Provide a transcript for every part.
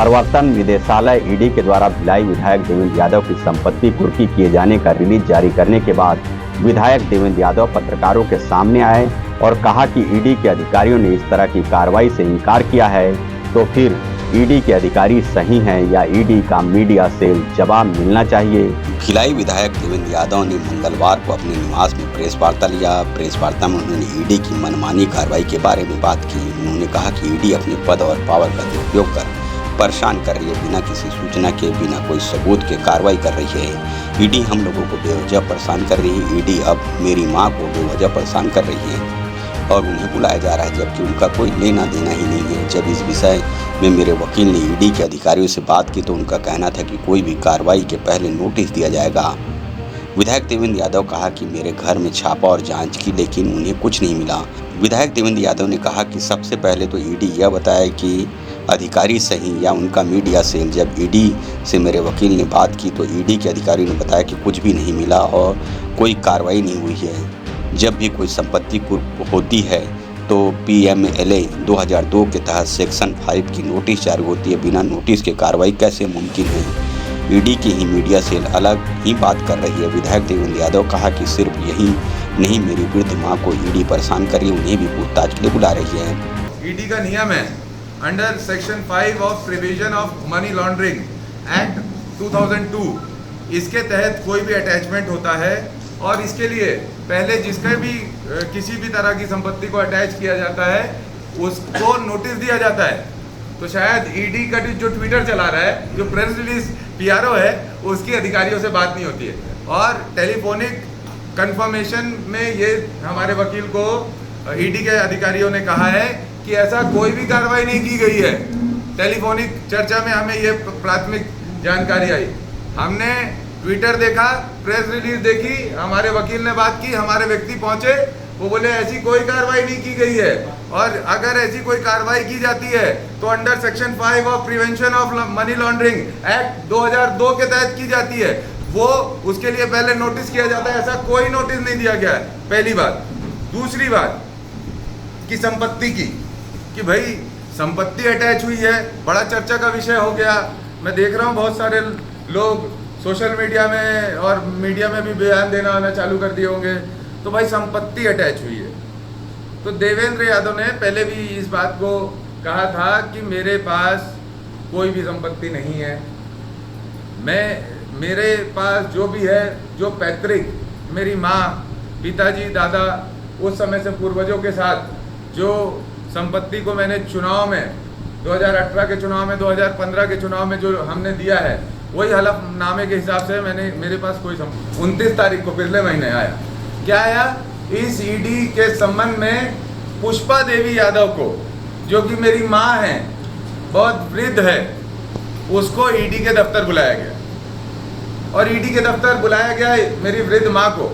प्रवर्तन निदेशालय ईडी के द्वारा भिलाई विधायक देवेंद्र यादव की संपत्ति कुर्की किए जाने का रिलीज जारी करने के बाद विधायक देवेंद्र यादव पत्रकारों के सामने आए और कहा कि ईडी के अधिकारियों ने इस तरह की कार्रवाई से इनकार किया है, तो फिर ईडी के अधिकारी सही हैं या ईडी का मीडिया से जवाब मिलना चाहिए। भिलाई विधायक देवेंद्र यादव ने मंगलवार को अपने निवास में प्रेस वार्ता लिया। प्रेस वार्ता में उन्होंने ईडी की मनमानी कार्रवाई के बारे में बात की। उन्होंने कहा कि ईडी अपने पद और पावर का दुरुपयोग कर परेशान कर रही है, बिना किसी सूचना के, बिना कोई सबूत के कार्रवाई कर रही है। ईडी हम लोगों को बेवजह परेशान कर रही है। ईडी अब मेरी माँ को बेवजह परेशान कर रही है और उन्हें बुलाया जा रहा है, जबकि उनका कोई लेना देना ही नहीं है। जब इस विषय में मेरे वकील ने ईडी के अधिकारियों से बात की तो उनका कहना था कि कोई भी कार्रवाई के पहले नोटिस दिया जाएगा। विधायक देवेंद्र यादव कहा कि मेरे घर में छापा और जांच की, लेकिन उन्हें कुछ नहीं मिला। विधायक देवेंद्र यादव ने कहा कि सबसे पहले तो ईडी यह बताए कि अधिकारी सही या उनका मीडिया सेल। जब ईडी से मेरे वकील ने बात की तो ईडी के अधिकारी ने बताया कि कुछ भी नहीं मिला और कोई कार्रवाई नहीं हुई है। जब भी कोई संपत्ति कुर्क होती है तो PMLA 2002 के तहत सेक्शन 5 की नोटिस जारी होती है। बिना नोटिस के कार्रवाई कैसे मुमकिन है? ईडी की ही मीडिया सेल अलग ही बात कर रही है। विधायक देवेंद्र यादव कहा कि सिर्फ यही नहीं, मेरी वृद्ध माँ को ईडी परेशान कर रही है, उन्हें भी पूछताछ के लिए बुला रही है। ईडी का नियम है under section 5 of provision of money laundering act 2002, इसके तहत कोई भी अटैचमेंट होता है और इसके लिए पहले जिसके भी किसी भी तरह की संपत्ति को अटैच किया जाता है उसको नोटिस दिया जाता है। तो शायद ईडी का जो ट्विटर चला रहा है, जो प्रेस रिलीज PRO है, उसकी अधिकारियों से बात नहीं होती है। और टेलीफोनिक कंफर्मेशन में ये हमारे वकील को ईडी के अधिकारियों ने कहा है कि ऐसा कोई भी कार्रवाई नहीं की गई है। टेलीफोनिक चर्चा में हमें ये प्राथमिक जानकारी आई। हमने ट्विटर देखा, प्रेस रिलीज देखी, हमारे वकील ने बात की, हमारे व्यक्ति पहुंचे, वो बोले ऐसी कोई कार्रवाई नहीं की गई है और अगर ऐसी कोई कार्रवाई की जाती है तो under section 5 of prevention of money laundering act 2002 के तहत की जाती है। वो उसके लिए पहले नोटिस किया जाता है, ऐसा कोई नोटिस नहीं दिया गया है, पहली बात। दूसरी बात कि संपत्ति की, कि भाई संपत्ति अटैच हुई है, बड़ा चर्चा का विषय हो गया। मैं देख रहा हूँ बहुत सारे लोग सोशल मीडिया में और मीडिया में भी बयान देना आना चालू कर दिए होंगे। तो भाई संपत्ति अटैच हुई है तो देवेंद्र यादव ने पहले भी इस बात को कहा था कि मेरे पास कोई भी संपत्ति नहीं है। मेरे पास जो भी है, जो पैतृक, मेरी माँ, पिताजी, दादा, उस समय से पूर्वजों के साथ जो संपत्ति को मैंने चुनाव में 2018 के चुनाव में, 2015 के चुनाव में जो हमने दिया है, वही हलफनामे के हिसाब से मेरे पास कोई 29 तारीख को पिछले महीने आया। क्या आया? इस ईडी के संबंध में पुष्पा देवी यादव को, जो कि मेरी माँ है, बहुत वृद्ध है, उसको ईडी के दफ्तर बुलाया गया और ईडी के दफ्तर बुलाया गया मेरी वृद्ध माँ को।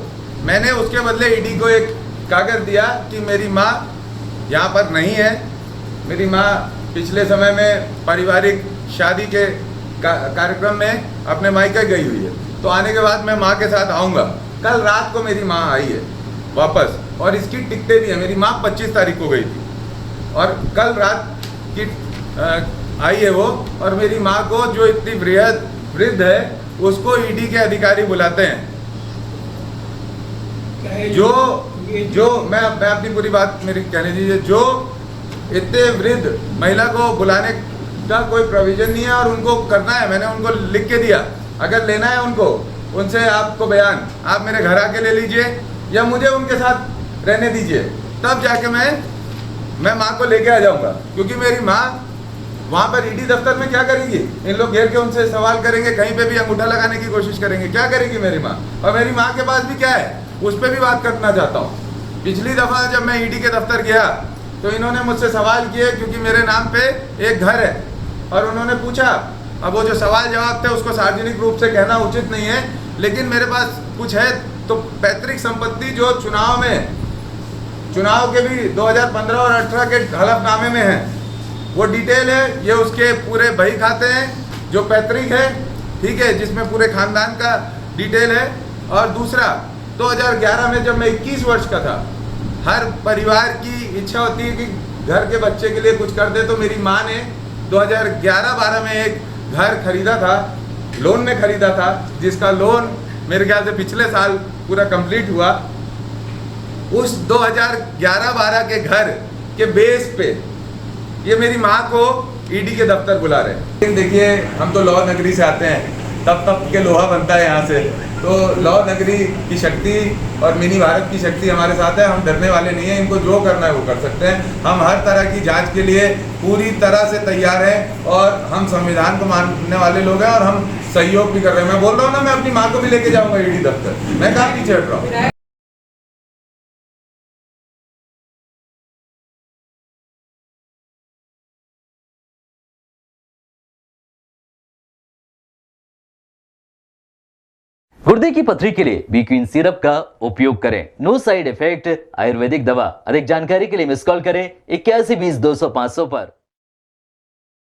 मैंने उसके बदले ईडी को एक कागज दिया कि मेरी माँ यहाँ पर नहीं है, मेरी माँ पिछले समय में पारिवारिक शादी के कार्यक्रम में अपने मायके गई हुई है, तो आने के बाद मैं माँ के साथ आऊँगा। कल रात को मेरी माँ आई है वापस और इसकी टिकटें भी है। मेरी माँ 25 तारीख को गई थी और कल रात की आई है वो। और मेरी माँ को, जो इतनी वृद्ध है, उसको ईडी के अधिकारी बुलाते हैं। जो मैं अपनी पूरी बात मेरी कहने दीजिए। जो इतने वृद्ध महिला को बुलाने का कोई प्रोविजन नहीं है और उनको करना है। मैंने उनको लिख के दिया, अगर लेना है उनसे आपको बयान, आप मेरे घर आके ले लीजिए या मुझे उनके साथ रहने दीजिए, तब जाके मैं माँ को लेके आ जाऊँगा। क्योंकि मेरी माँ वहाँ पर ईडी दफ्तर में क्या करेगी? इन लोग घेर के उनसे सवाल करेंगे, कहीं पे भी अंगूठा लगाने की कोशिश करेंगे। क्या करेगी मेरी माँ? और मेरी माँ के पास भी क्या है, उस पर भी बात करना चाहता हूँ। पिछली दफ़ा जब मैं ईडी के दफ्तर गया तो इन्होंने मुझसे सवाल किए, क्योंकि मेरे नाम पे एक घर है, और उन्होंने पूछा। अब वो जो सवाल जवाब थे उसको सार्वजनिक रूप से कहना उचित नहीं है, लेकिन मेरे पास कुछ है। तो पैतृक संपत्ति जो चुनाव के भी 2015 और 18 के हलफनामे में है, वो डिटेल है। ये उसके पूरे बही खाते हैं जो पैतृक है, ठीक है, जिसमें पूरे खानदान का डिटेल है। और दूसरा, 2011 में जब मैं 21 वर्ष का था, हर परिवार की इच्छा होती है कि घर के बच्चे के लिए कुछ कर दे। तो मेरी माँ ने 2011-12 में एक घर खरीदा था, लोन में खरीदा था, जिसका लोन मेरे ख्याल से पिछले साल पूरा कंप्लीट हुआ। उस 2011-12 के घर के बेस पे ये मेरी माँ को ईडी के दफ्तर बुला रहे हैं। लेकिन देखिए, हम तो लौ नगरी से आते हैं, तब के लोहा बनता है यहाँ से, तो लौ नगरी की शक्ति और मिनी भारत की शक्ति हमारे साथ है। हम डरने वाले नहीं हैं, इनको जो करना है वो कर सकते हैं। हम हर तरह की जांच के लिए पूरी तरह से तैयार हैं और हम संविधान को मानने वाले लोग हैं और हम सहयोग भी कर रहे हैं। मैं बोल रहा हूँ ना, मैं अपनी माँ को भी लेके जाऊँगा ईडी दफ्तर, मैं कहाँ पीछे हट रहा हूँ। गुर्दे की पथरी के लिए बी क्वीन सिरप का उपयोग करें। नो साइड इफेक्ट, आयुर्वेदिक दवा। अधिक जानकारी के लिए मिस कॉल करें 81 20 200 500 पर।